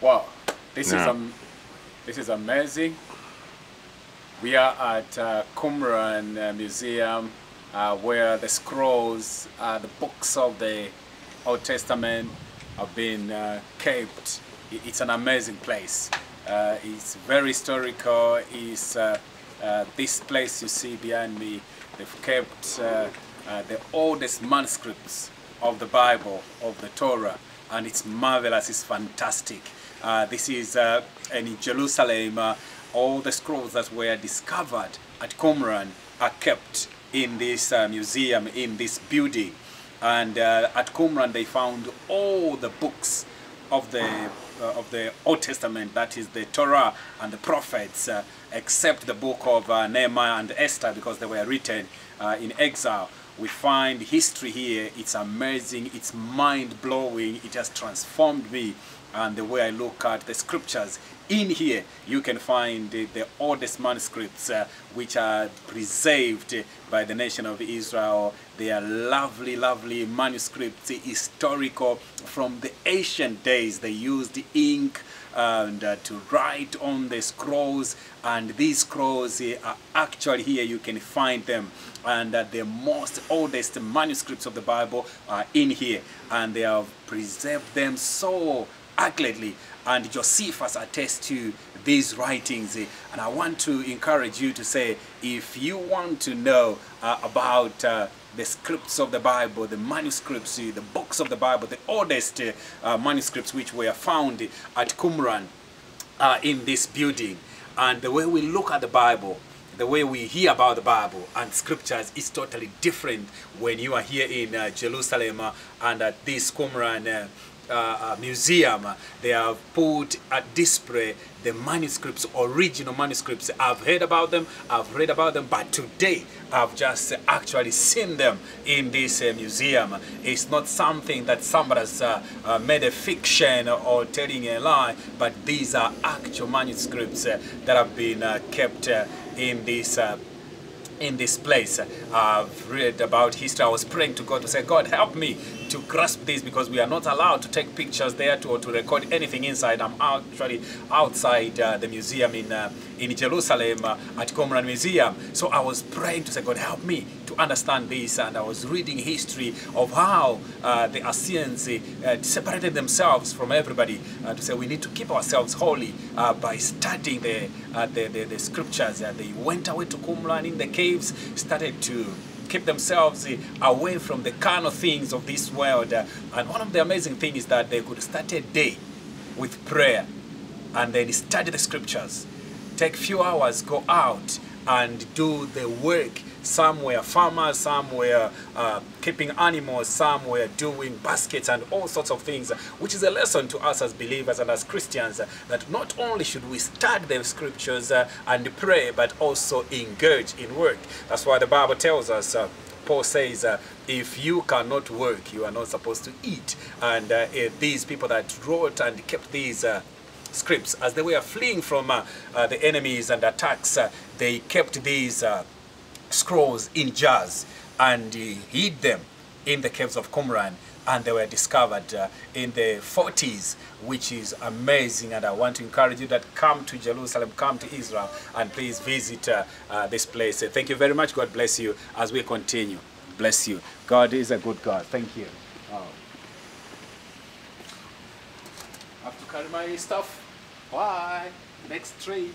Wow, this is amazing. We are at QUMRAN Museum, where the scrolls, the books of the Old Testament have been kept. It's an amazing place. It's very historical. It's this place you see behind me. They've kept the oldest manuscripts of the Bible, of the Torah, and it's marvelous. It's fantastic. This is in Jerusalem. All the scrolls that were discovered at QUMRAN are kept in this museum, in this building. And at QUMRAN they found all the books of the Old Testament, that is the Torah and the prophets, except the book of Nehemiah and Esther, because they were written in exile. We find history here. It's amazing, it's mind-blowing. It has transformed me and the way I look at the scriptures. In here you can find the oldest manuscripts which are preserved by the nation of Israel. They are lovely, lovely manuscripts, historical, from the ancient days. They used ink and to write on the scrolls, and these scrolls are actually here. You can find them, and the most oldest manuscripts of the Bible are in here, and they have preserved them so accurately, and Josephus attests to these writings. And I want to encourage you to say, if you want to know about the scripts of the Bible, the manuscripts, the books of the Bible, the oldest manuscripts which were found at QUMRAN in this building, and the way we look at the Bible, the way we hear about the Bible and scriptures is totally different when you are here in Jerusalem and at this QUMRAN museum. They have put at display the manuscripts, original manuscripts. I've heard about them, I've read about them, but today I've just actually seen them in this museum. It's not something that somebody has made a fiction or telling a lie, but these are actual manuscripts that have been kept in this place. I've read about history. I was praying to God to say, God, help me to grasp this, because we are not allowed to take pictures there or to record anything inside. I'm actually outside the museum in Jerusalem at QUMRAN Museum. So I was praying to say, God, help me to understand this. And I was reading history of how the Assyrians separated themselves from everybody to say we need to keep ourselves holy by studying the scriptures. They went away to QUMRAN in the caves, started to keep themselves away from the carnal things of this world. And one of the amazing things is that they could start a day with prayer and then study the scriptures. Take few hours, go out and do the work. Some were farmers, some were keeping animals, some were doing baskets and all sorts of things, which is a lesson to us as believers and as Christians, that not only should we study the scriptures and pray, but also engage in work. That's why the Bible tells us, Paul says, if you cannot work, you are not supposed to eat. And these people that wrote and kept these scripts, as they were fleeing from the enemies and attacks, they kept these scrolls in jars and hid them in the caves of QUMRAN, and they were discovered in the 40s, which is amazing. And I want to encourage you that come to Jerusalem, come to Israel, and please visit this place. Thank you very much. God bless you as we continue. Bless you. God is a good God. Thank you. I have to carry my stuff. Bye. Next trip.